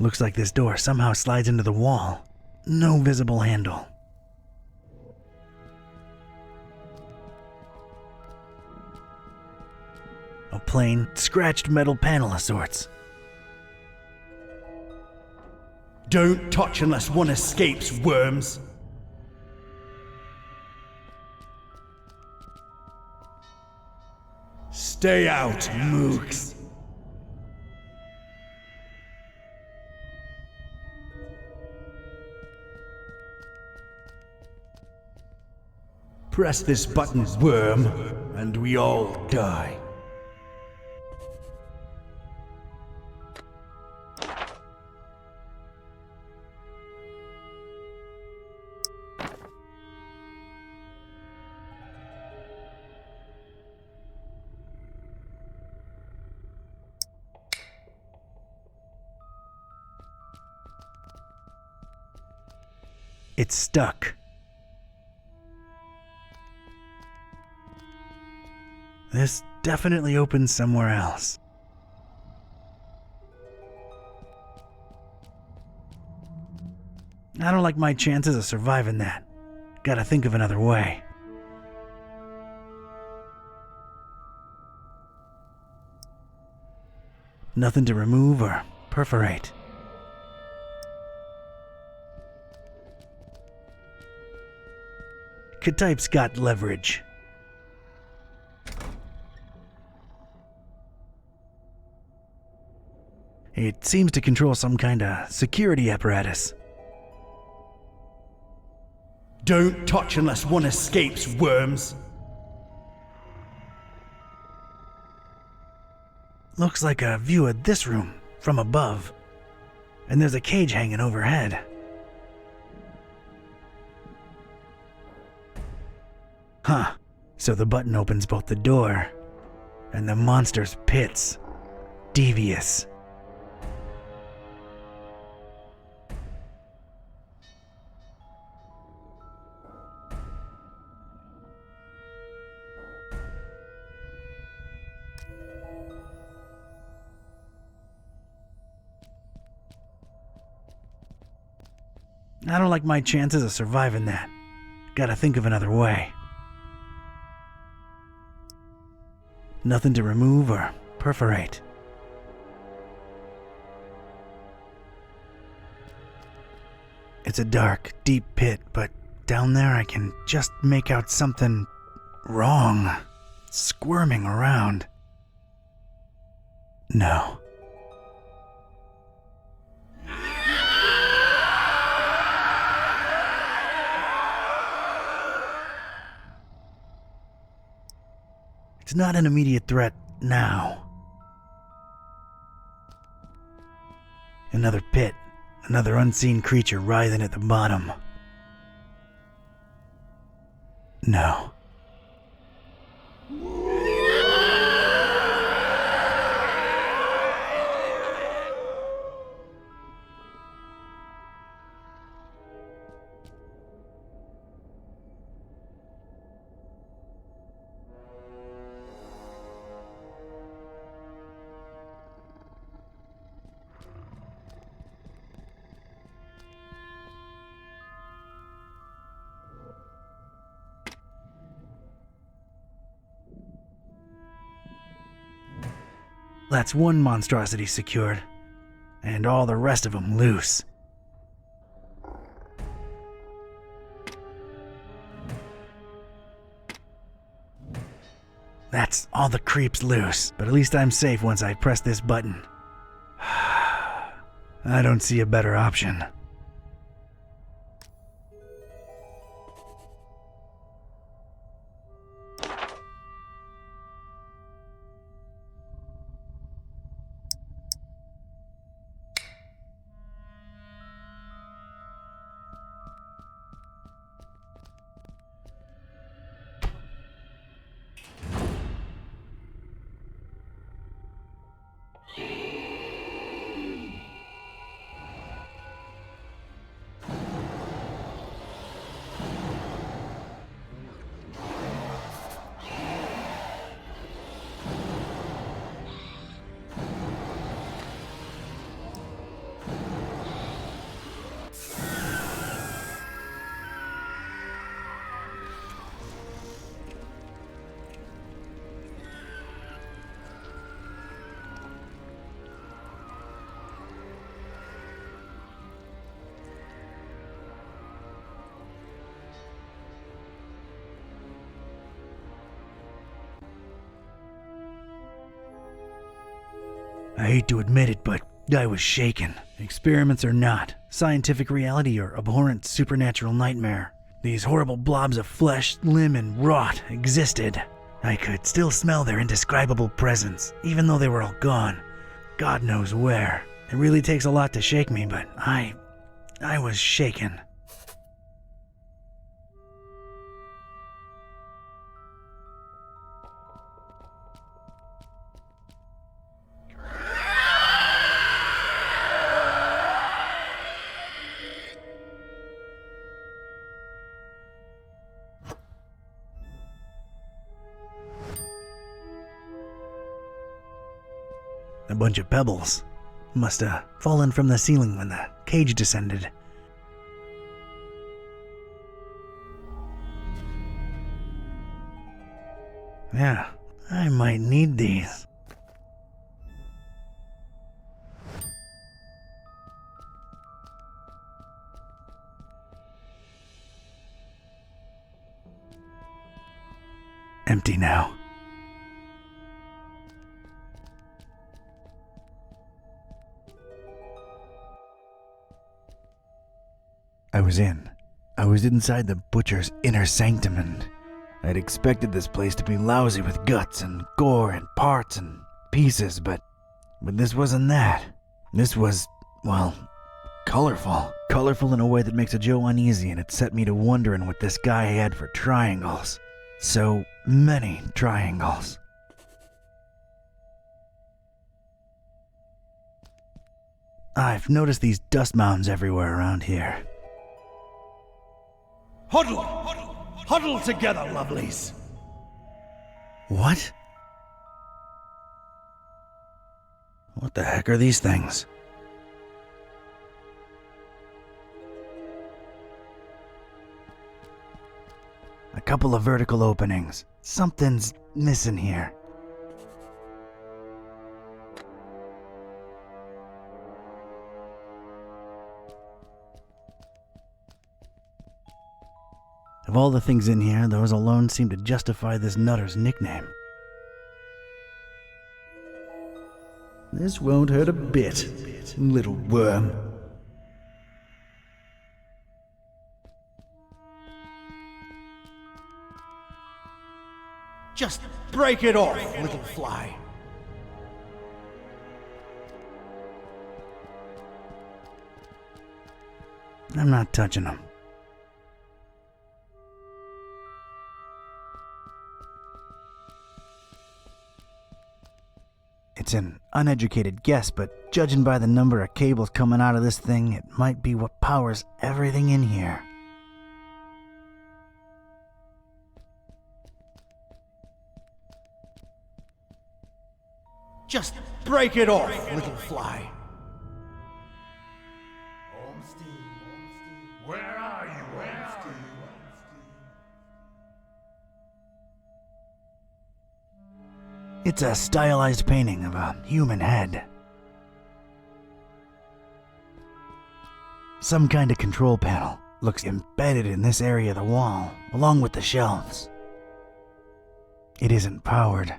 Looks like this door somehow slides into the wall. No visible handle. A plain, scratched metal panel of sorts. Don't touch unless one escapes, worms! Stay out, mooks! Press this button, worm, and we all die. It's stuck. This definitely opens somewhere else. I don't like my chances of surviving that. Gotta think of another way. Nothing to remove or perforate. K-type's got leverage. It seems to control some kind of security apparatus. Don't touch unless one escapes, worms! Looks like a view of this room from above. And there's a cage hanging overhead. Huh. So the button opens both the door and the monster's pits. Devious. I don't like my chances of surviving that. Gotta think of another way. Nothing to remove or perforate. It's a dark, deep pit, but down there I can just make out something wrong, squirming around. No. It's not an immediate threat now. Another pit, another unseen creature writhing at the bottom. No. That's one monstrosity secured, and all the rest of them loose. That's all the creeps loose, but at least I'm safe once I press this button. I don't see a better option. I hate to admit it, but I was shaken. Experiments or not, scientific reality or abhorrent supernatural nightmare, these horrible blobs of flesh, limb, and rot existed. I could still smell their indescribable presence, even though they were all gone. God knows where. It really takes a lot to shake me, but I was shaken. A bunch of pebbles. Must have fallen from the ceiling when the cage descended. Yeah, I might need these. Empty now. I was inside the butcher's inner sanctum, and I'd expected this place to be lousy with guts and gore and parts and pieces, but this wasn't that. This was, well, colorful. Colorful in a way that makes a Joe uneasy, and it set me to wondering what this guy had for triangles. So many triangles. I've noticed these dust mounds everywhere around here. Huddle! Huddle together, lovelies! What? What the heck are these things? A couple of vertical openings. Something's missing here. Of all the things in here, those alone seem to justify this nutter's nickname. This won't hurt a bit, little worm. Just break it off, little fly. I'm not touching them. It's an uneducated guess, but judging by the number of cables coming out of this thing, it might be what powers everything in here. Just break it off, little fly. Where are you, Ormstein? It's a stylized painting of a human head. Some kind of control panel looks embedded in this area of the wall, along with the shelves. It isn't powered.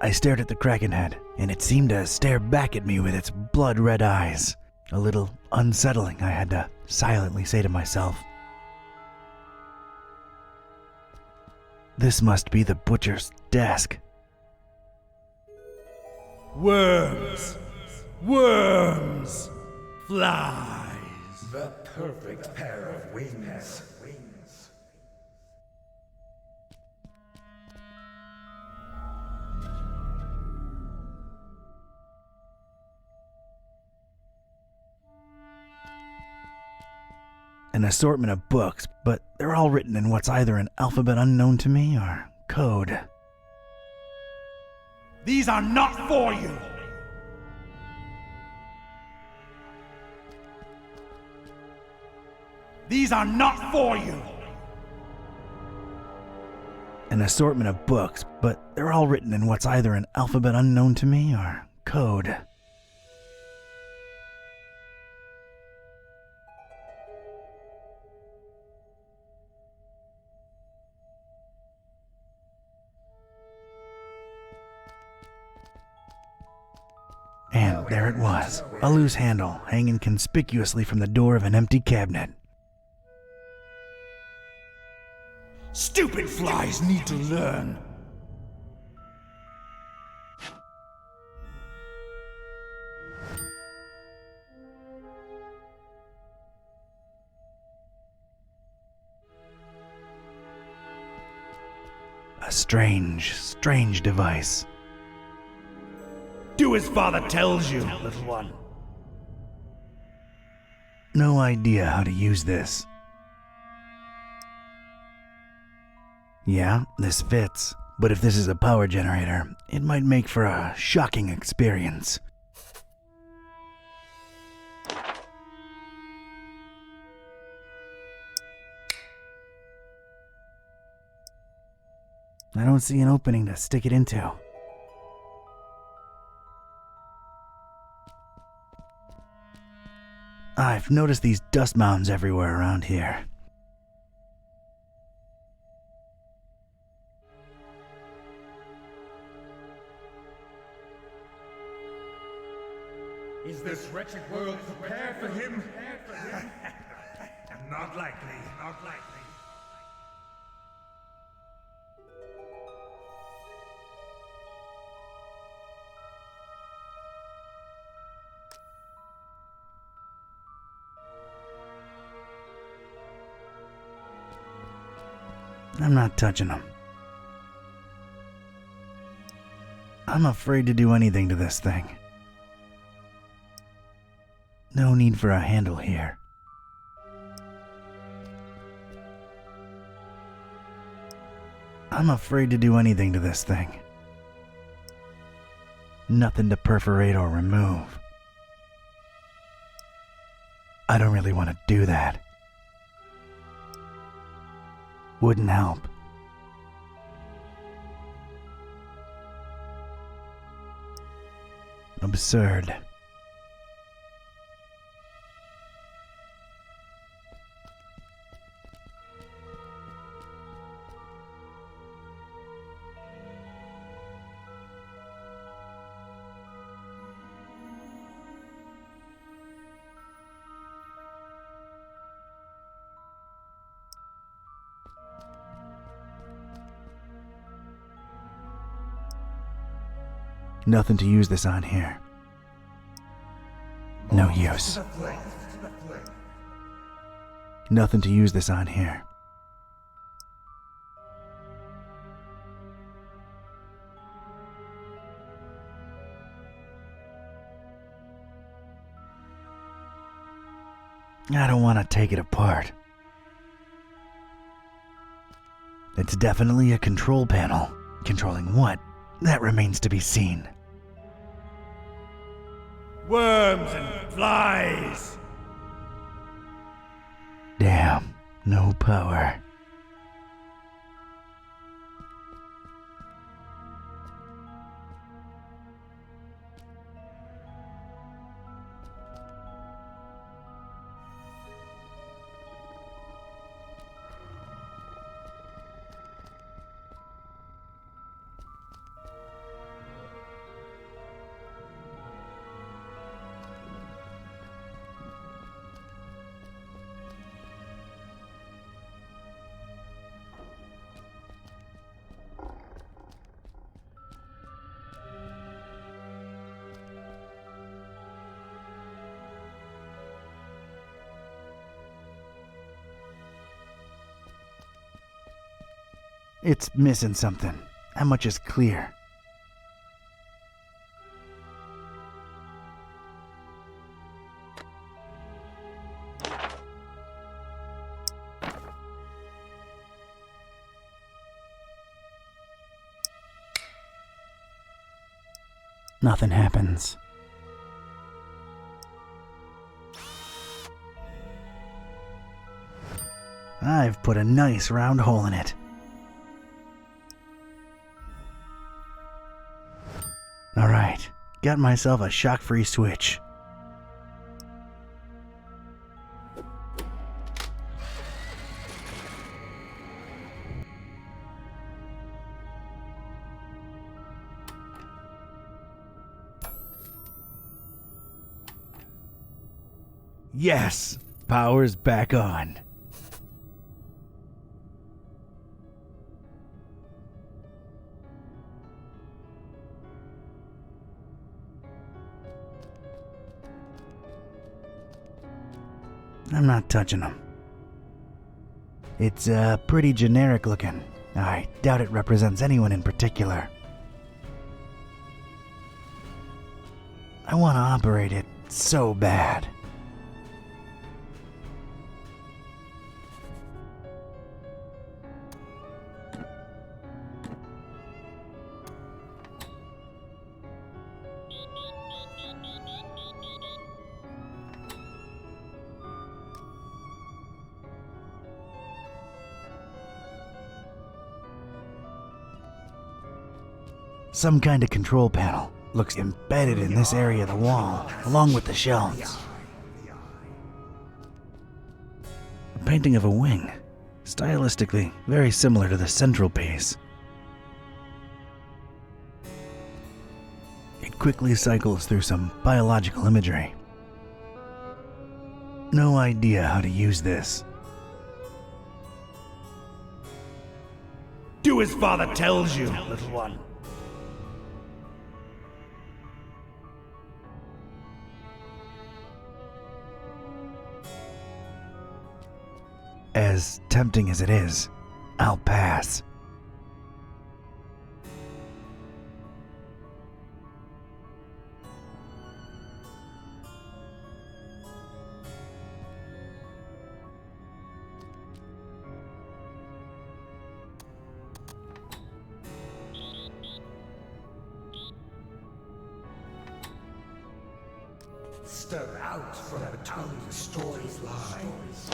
I stared at the Kraken head, and it seemed to stare back at me with its blood-red eyes. A little unsettling, I had to silently say to myself. This must be the butcher's desk. Worms! Worms! Flies! The perfect pair of wings. An assortment of books, but they're all written in what's either an alphabet unknown to me or code. These are not for you! These are not for you! An assortment of books, but they're all written in what's either an alphabet unknown to me or code. And there it was, a loose handle hanging conspicuously from the door of an empty cabinet. Stupid flies need to learn. A strange device. Do as father tells you, little one. No idea how to use this. Yeah, this fits, but if this is a power generator, it might make for a shocking experience. I don't see an opening to stick it into. I've noticed these dust mounds everywhere around here. Is this wretched world prepared for him? Not likely, not likely. I'm not touching them. I'm afraid to do anything to this thing. No need for a handle here. I'm afraid to do anything to this thing. Nothing to perforate or remove. I don't really want to do that. Wouldn't help. Absurd. Nothing to use this on here. No use. Nothing to use this on here. I don't want to take it apart. It's definitely a control panel. Controlling what? That remains to be seen. Worms and flies! Damn, no power. It's missing something. How much is clear? Nothing happens. I've put a nice round hole in it. Alright, got myself a shock-free switch. Yes! Power's back on. I'm not touching them. It's pretty generic looking. I doubt it represents anyone in particular. I want to operate it so bad. Some kind of control panel looks embedded in this area of the wall, along with the shelves. A painting of a wing, stylistically very similar to the central piece. It quickly cycles through some biological imagery. No idea how to use this. Do as father tells you, little one. As tempting as it is, I'll pass. Stir out from between the story's lines.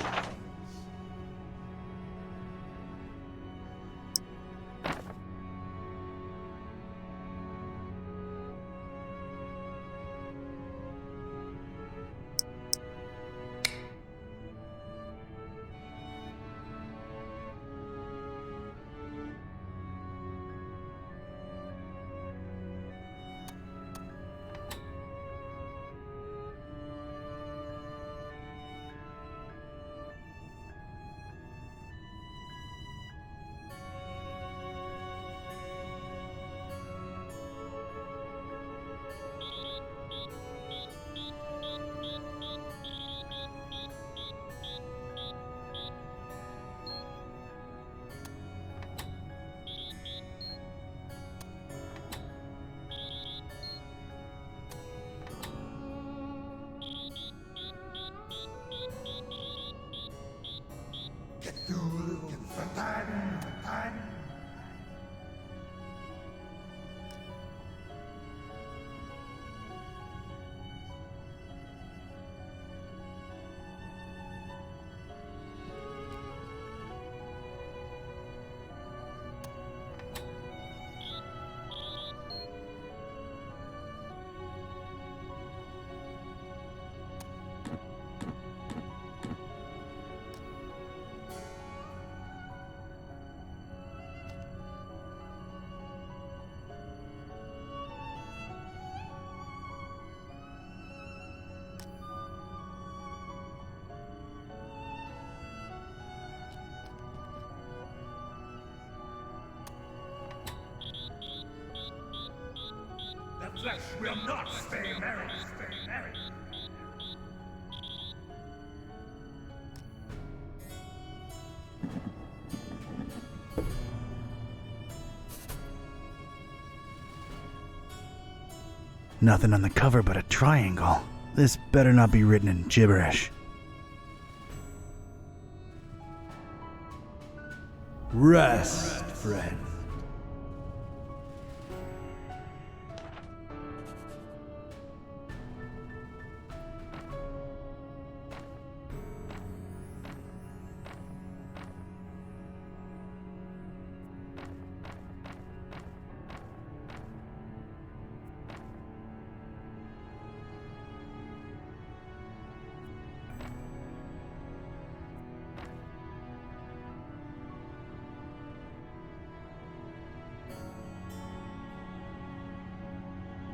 Cthulhu Adventure. The flesh will not stay merry. Nothing on the cover but a triangle. This better not be written in gibberish. Rest, friend.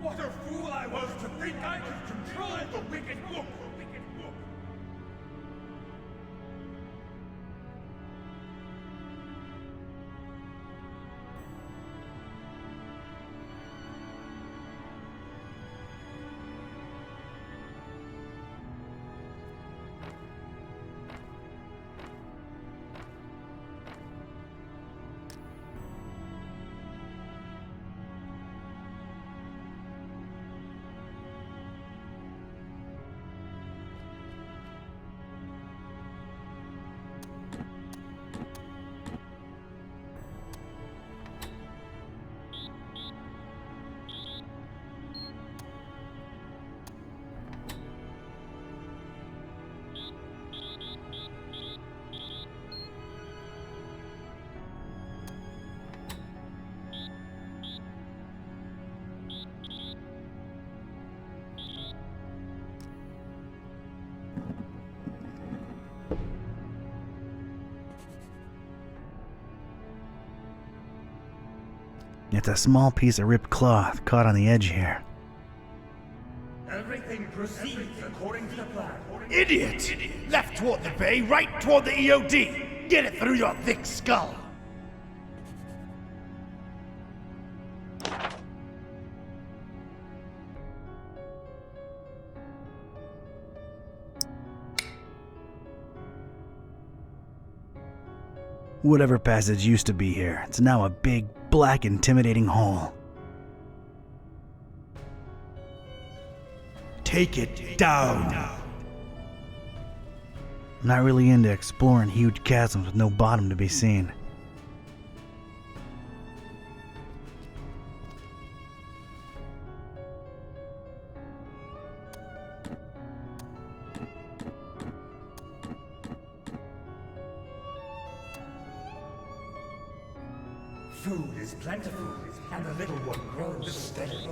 What a fool I was to think I could control the wicked book! It's a small piece of ripped cloth caught on the edge here. Everything proceeds according to the plan. Idiot! Left toward the bay, right toward the EOD! Get it through your thick skull! Whatever passage used to be here, it's now a big, black, intimidating hole. Take it down! I'm not really into exploring huge chasms with no bottom to be seen. Food is plentiful, and the little one grows steadily.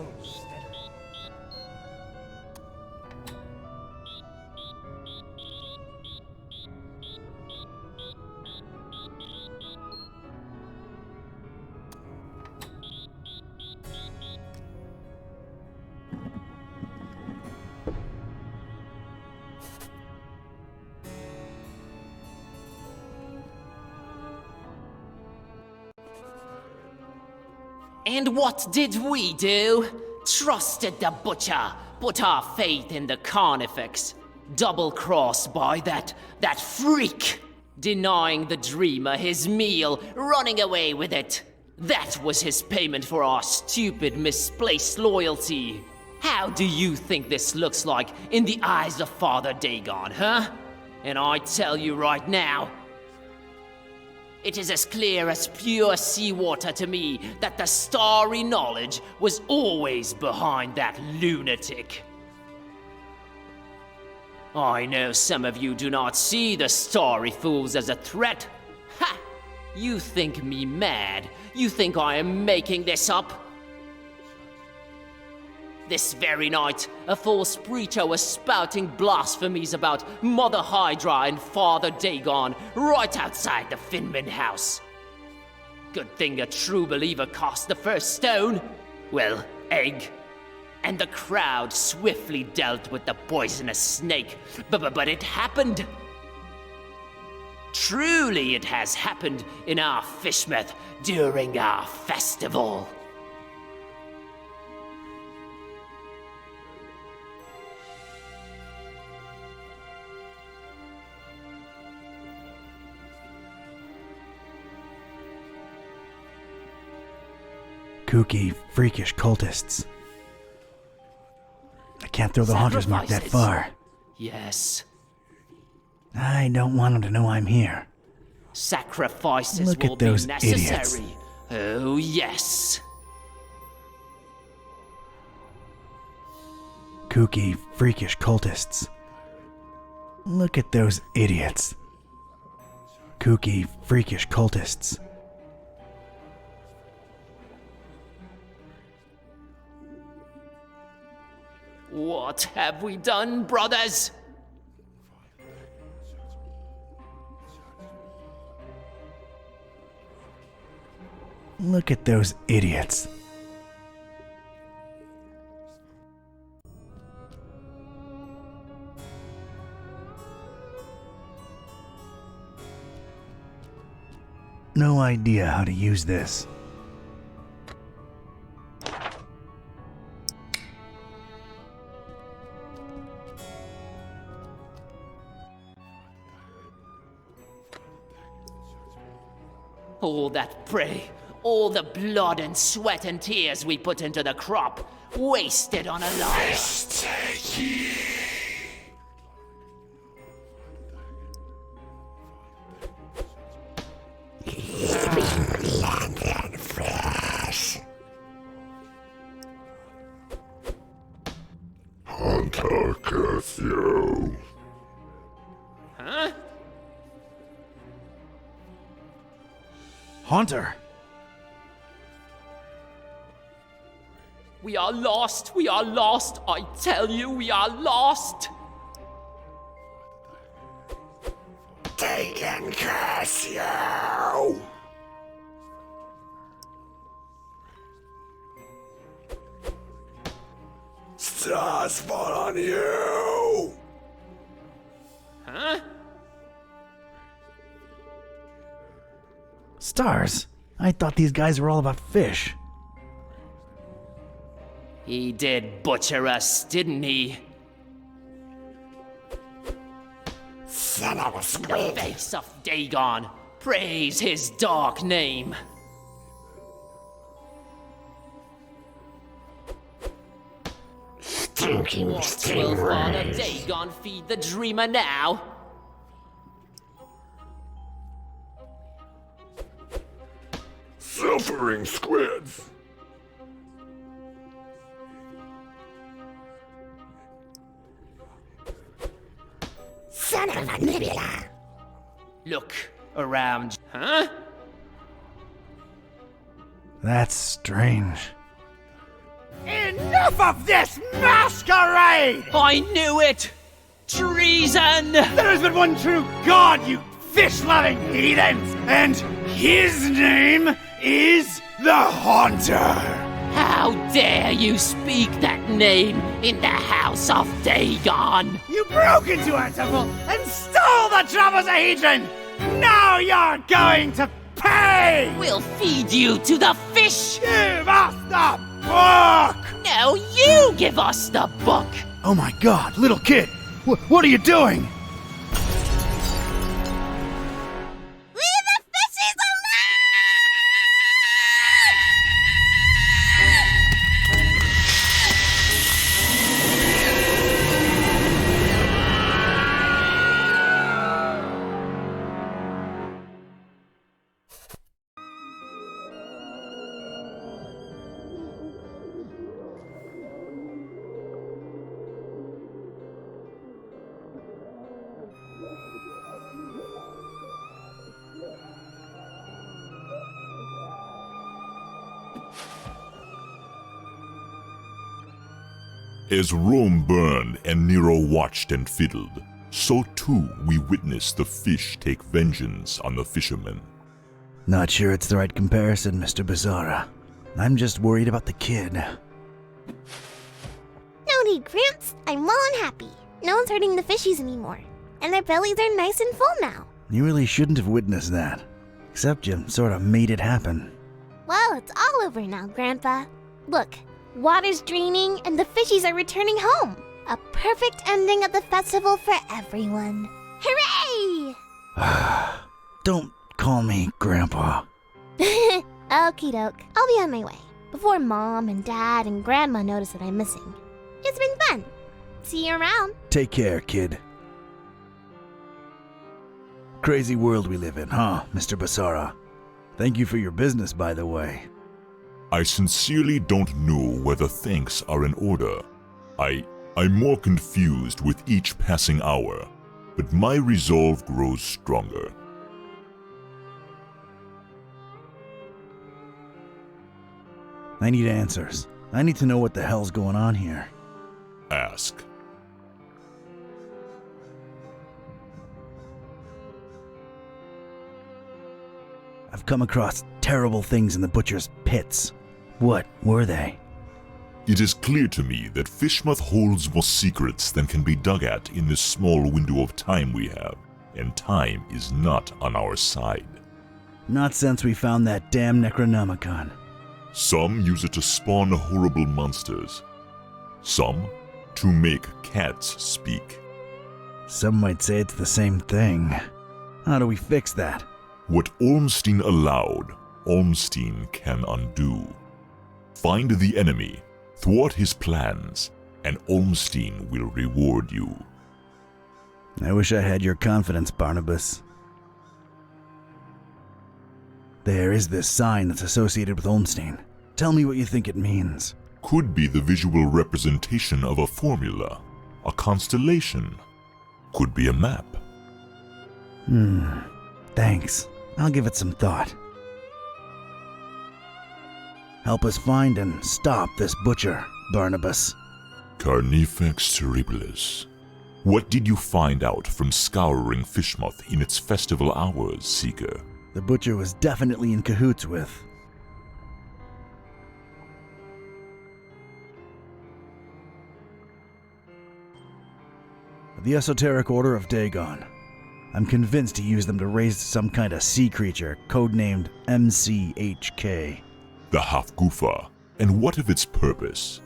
And what did we do? Trusted the butcher, put our faith in the carnifex, double-crossed by that freak, denying the dreamer his meal, running away with it. That was his payment for our stupid, misplaced loyalty. How do you think this looks like in the eyes of Father Dagon, huh? And I tell you right now, it is as clear as pure seawater to me that the starry knowledge was always behind that lunatic. I know some of you do not see the starry fools as a threat. Ha! You think me mad? You think I am making this up? This very night, a false preacher was spouting blasphemies about Mother Hydra and Father Dagon right outside the Finman house. Good thing a true believer cast the first stone. Well, egg. And the crowd swiftly dealt with the poisonous snake. But it happened. Truly it has happened in our fishmouth during our festival. Kooky, freakish cultists. I can't throw the Hunter's Mark that far. Yes. I don't want them to know I'm here. Sacrifices Look will at those be necessary. idiots. Oh, yes. Kooky, freakish cultists. Look at those idiots. Kooky, freakish cultists. What have we done, brothers? Look at those idiots. no idea how to use this. All that prey, all the blood and sweat and tears we put into the crop, wasted on a liar. Hunter curse you. Huh? Haunter! We are lost, I tell you, we are lost! They can curse you. Stars fall on you. Huh? Stars? I thought these guys were all about fish. He did butcher us, didn't he? Son of a The squid. face of Dagon, praise his dark name. Stinking What will Father stingrays. Dagon feed the dreamer now? Suffering squids. Son of a nebula. Look around. Huh? That's strange. Enough of this masquerade! I knew it! Treason! There is but one true God, you fish-loving heathens! And his name is the Haunter! How dare you speak that name in the house of Dagon? You broke into our temple and stole the Trapezohedron! Now you're going to pay! We'll feed you to the fish! Give us the book! No, you give us the book! Oh my God, little kid! What are you doing? As Rome burned and Nero watched and fiddled, so too we witnessed the fish take vengeance on the fishermen. Not sure it's the right comparison, Mr. Bizarra. I'm just worried about the kid. No need, Gramps. I'm well and happy. No one's hurting the fishies anymore. And their bellies are nice and full now. You really shouldn't have witnessed that. Except you sort of made it happen. Well, it's all over now, Grandpa. Look, water's draining and the fishies are returning home. A perfect ending of the festival for everyone. Hooray! Don't call me Grandpa. Okie doke. I'll be on my way. Before Mom and Dad and Grandma notice that I'm missing. It's been fun. See you around. Take care, kid. Crazy world we live in, huh, Mr. Basara? Thank you for your business, by the way. I sincerely don't know whether thanks are in order. I'm more confused with each passing hour, but my resolve grows stronger. I need answers. I need to know what the hell's going on here. Ask. I've come across terrible things in the butcher's pits. What were they? It is clear to me that Fishmouth holds more secrets than can be dug at in this small window of time we have, and time is not on our side. Not since we found that damn Necronomicon. Some use it to spawn horrible monsters. Some to make cats speak. Some might say it's the same thing. How do we fix that? What Ormstein allowed, Ormstein can undo. Find the enemy, thwart his plans, and Ormstein will reward you. I wish I had your confidence, Barnabas. There is this sign that's associated with Ormstein. Tell me what you think it means. Could be the visual representation of a formula, a constellation. Could be a map. Thanks. I'll give it some thought. Help us find and stop this butcher, Barnabas. Carnifex terribilis. What did you find out from scouring Fishmouth in its festival hours, Seeker? The butcher was definitely in cahoots with. The Esoteric Order of Dagon. I'm convinced he used them to raise some kind of sea creature, codenamed MCHK. The Hafgufa. And what of its purpose?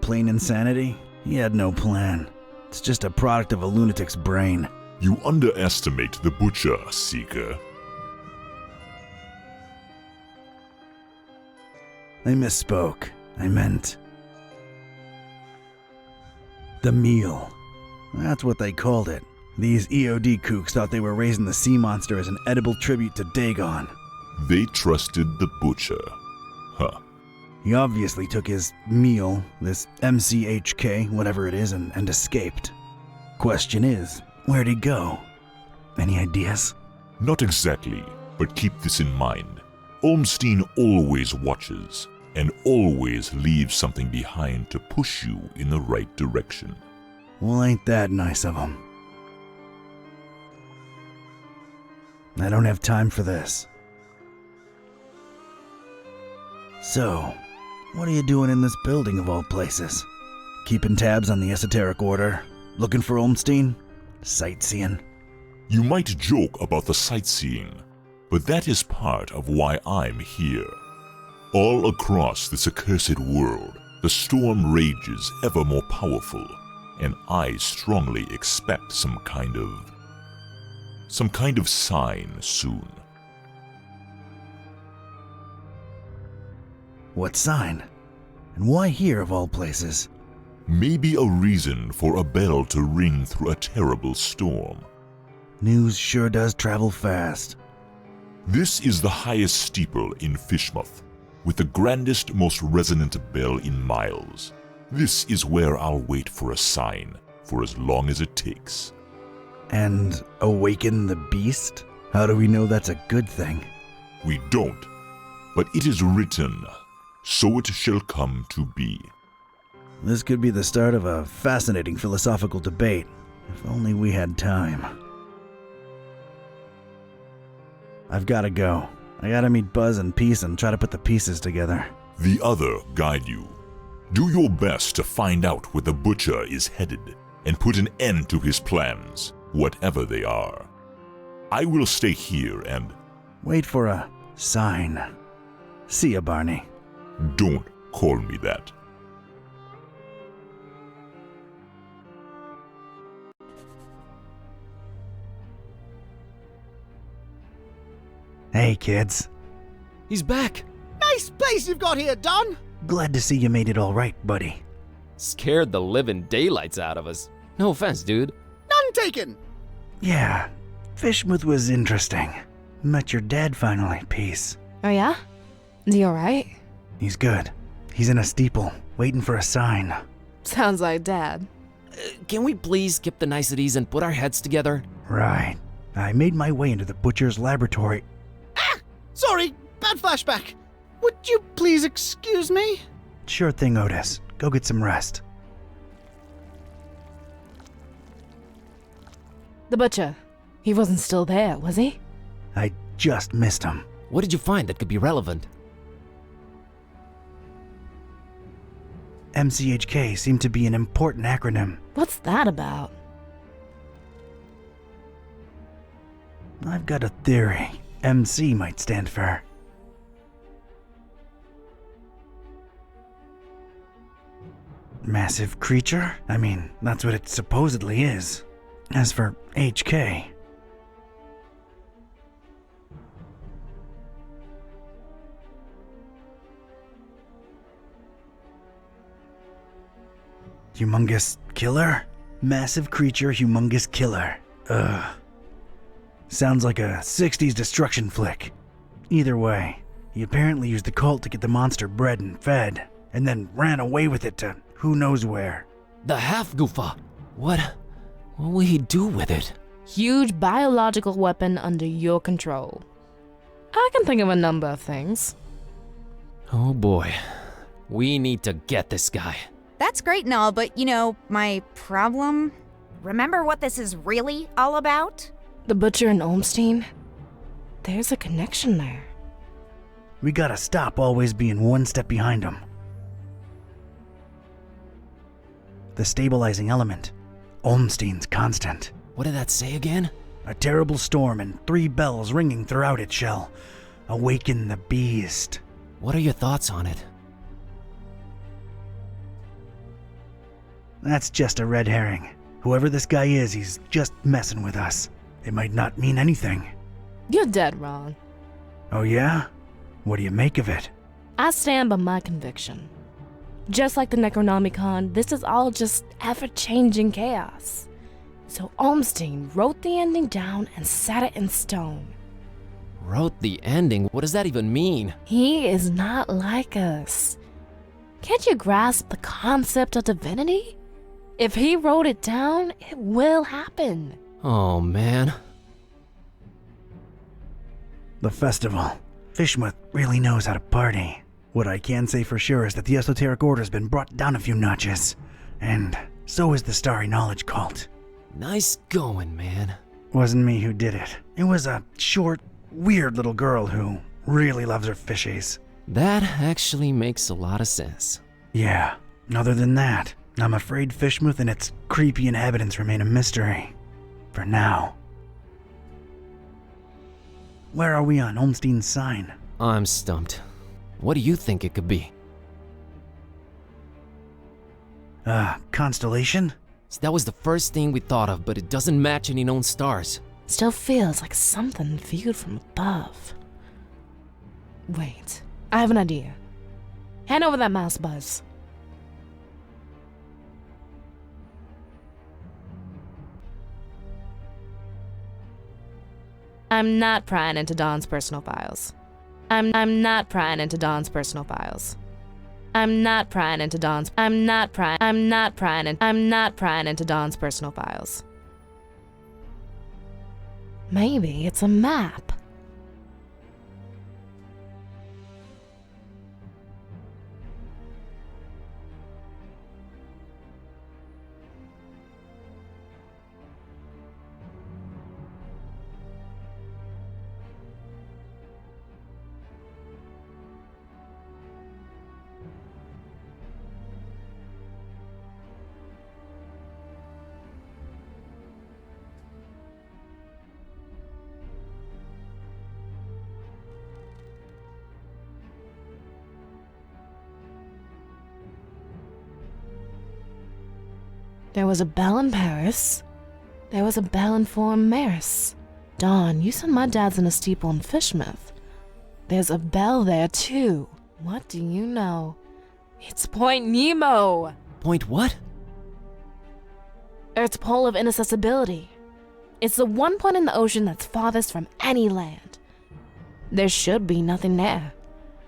Plain insanity? He had no plan. It's just a product of a lunatic's brain. You underestimate the butcher, Seeker. I misspoke. I meant the meal. That's what they called it. These EOD kooks thought they were raising the sea monster as an edible tribute to Dagon. They trusted the butcher. Huh. He obviously took his meal, this MCHK, whatever it is, and escaped. Question is, where'd he go? Any ideas? Not exactly, but keep this in mind. Ormstein always watches, and always leaves something behind to push you in the right direction. Well, ain't that nice of him. I don't have time for this. So, what are you doing in this building of all places? Keeping tabs on the Esoteric Order? Looking for Ormstein? Sightseeing? You might joke about the sightseeing, but that is part of why I'm here. All across this accursed world, the storm rages ever more powerful, and I strongly expect some kind of sign soon. What sign? And why here of all places? Maybe a reason for a bell to ring through a terrible storm. News sure does travel fast. This is the highest steeple in Fishmouth, with the grandest, most resonant bell in miles. This is where I'll wait for a sign, for as long as it takes. And awaken the beast? How do we know that's a good thing? We don't, but it is written, so it shall come to be. This could be the start of a fascinating philosophical debate, if only we had time. I've gotta go. I gotta meet Buzz and Peace and try to put the pieces together. The other guide you. Do your best to find out where the butcher is headed, and put an end to his plans, whatever they are. I will stay here and... Wait for a sign. See ya, Barney. Don't call me that. Hey, kids. He's back. Nice place you've got here, Don. Glad to see you made it all right, buddy. Scared the living daylights out of us. No offense, dude. None taken. Yeah, Fishmouth was interesting. Met your dad finally, Peace. Oh yeah? Is he alright? He's good. He's in a steeple, waiting for a sign. Sounds like Dad. Can we please skip the niceties and put our heads together? Right. I made my way into the butcher's laboratory. Sorry, bad flashback. Would you please excuse me? Sure thing, Otis. Go get some rest. The butcher. He wasn't still there, was he? I just missed him. What did you find that could be relevant? MCHK seemed to be an important acronym. What's that about? I've got a theory. MC might stand for... massive creature? I mean, that's what it supposedly is. As for HK... humongous killer? Massive creature, humongous killer. Sounds like a 60s destruction flick. Either way, he apparently used the cult to get the monster bred and fed, and then ran away with it to who knows where. The half-goofa. What will he do with it? Huge biological weapon under your control. I can think of a number of things. Oh boy. We need to get this guy. That's great and all, but you know, my problem? Remember what this is really all about? The Butcher and Olmstein? There's a connection there. We gotta stop always being one step behind him. The stabilizing element. Olmstein's constant. What did that say again? A terrible storm and 3 bells ringing throughout it shall awaken the beast. What are your thoughts on it? That's just a red herring. Whoever this guy is, he's just messing with us. It might not mean anything. You're dead wrong. Oh yeah? What do you make of it? I stand by my conviction. Just like the Necronomicon, this is all just ever-changing chaos. So Olmstein wrote the ending down and set it in stone. Wrote the ending? What does that even mean? He is not like us. Can't you grasp the concept of divinity? If he wrote it down, it will happen. Oh man. The festival. Fishmuth really knows how to party. What I can say for sure is that the Esoteric Order's been brought down a few notches. And so is the Starry Knowledge Cult. Nice going, man. Wasn't me who did it. It was a short, weird little girl who really loves her fishies. That actually makes a lot of sense. Yeah. Other than that, I'm afraid Fishmuth and its creepy inhabitants remain a mystery. For now. Where are we on Olmstein's sign? I'm stumped. What do you think it could be? Constellation? So that was the first thing we thought of, but it doesn't match any known stars. Still feels like something viewed from above. Wait, I have an idea. Hand over that mouse, Buzz. I'm not prying into Dawn's personal files. I'm not prying into Dawn's personal files. I'm not prying into Dawn's personal files. Maybe it's a map. There was a bell in Paris. There was a bell in Fort Maris. Dawn, you said my dad's in a steeple in Fishmouth. There's a bell there too. What do you know? It's Point Nemo. Point what? Earth's pole of inaccessibility. It's the one point in the ocean that's farthest from any land. There should be nothing there.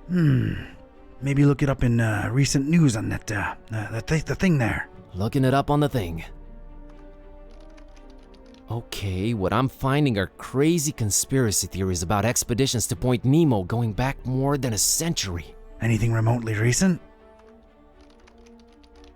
Maybe look it up in recent news on that, the thing there. Looking it up on the thing. Okay, what I'm finding are crazy conspiracy theories about expeditions to Point Nemo going back more than a century. Anything remotely recent?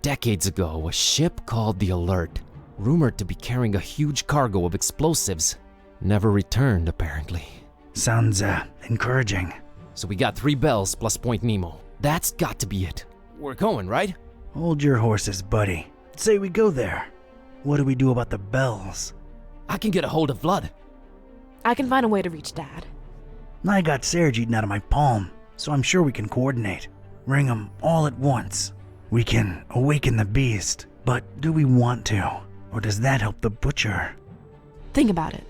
Decades ago, a ship called the Alert, rumored to be carrying a huge cargo of explosives, never returned apparently. Sounds, encouraging. So we got 3 bells plus Point Nemo. That's got to be it. We're going, right? Hold your horses, buddy. Say we go there. What do we do about the bells? I can get a hold of Vlad. I can find a way to reach Dad. I got Serge eaten out of my palm, so I'm sure we can coordinate. Ring them all at once. We can awaken the beast, but do we want to? Or does that help the butcher? Think about it.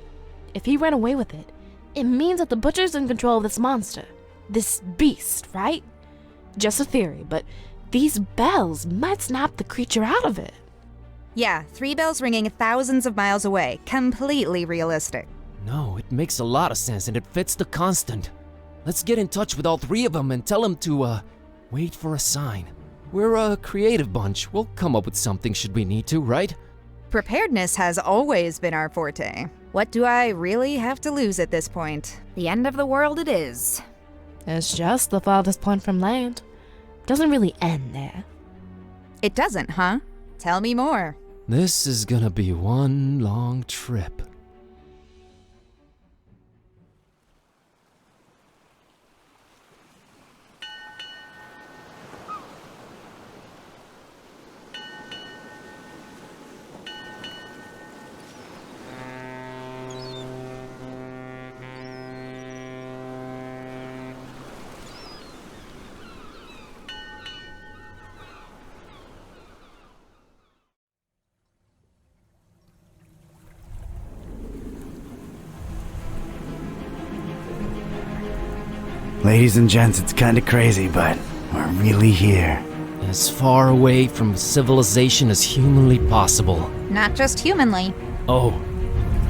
If he ran away with it, it means that the butcher's in control of this monster. This beast, right? Just a theory, but these bells might snap the creature out of it. Yeah, 3 bells ringing thousands of miles away. Completely realistic. No, it makes a lot of sense and it fits the constant. Let's get in touch with all 3 of them and tell them to, wait for a sign. We're a creative bunch. We'll come up with something should we need to, right? Preparedness has always been our forte. What do I really have to lose at this point? The end of the world it is. It's just the farthest point from land. Doesn't really end there. It doesn't, huh? Tell me more. This is gonna be one long trip. Ladies and gents, it's kinda crazy, but we're really here. As far away from civilization as humanly possible. Not just humanly. Oh,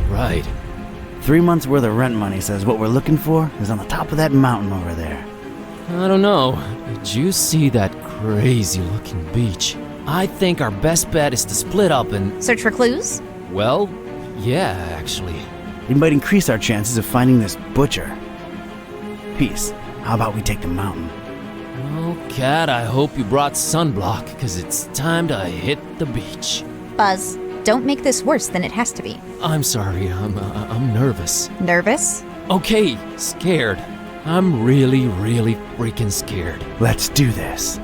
right. 3 months worth of rent money says what we're looking for is on the top of that mountain over there. I don't know. Did you see that crazy looking beach? I think our best bet is to split up and... Search for clues? Well, yeah, actually. It might increase our chances of finding this butcher. Peace. How about we take the mountain? Oh, Cat, I hope you brought sunblock, because it's time to hit the beach. Buzz, don't make this worse than it has to be. I'm sorry, I'm nervous. Nervous? Okay, scared. I'm really freaking scared. Let's do this.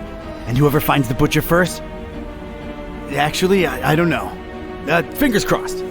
And whoever finds the butcher first? Actually, I don't know. Fingers crossed.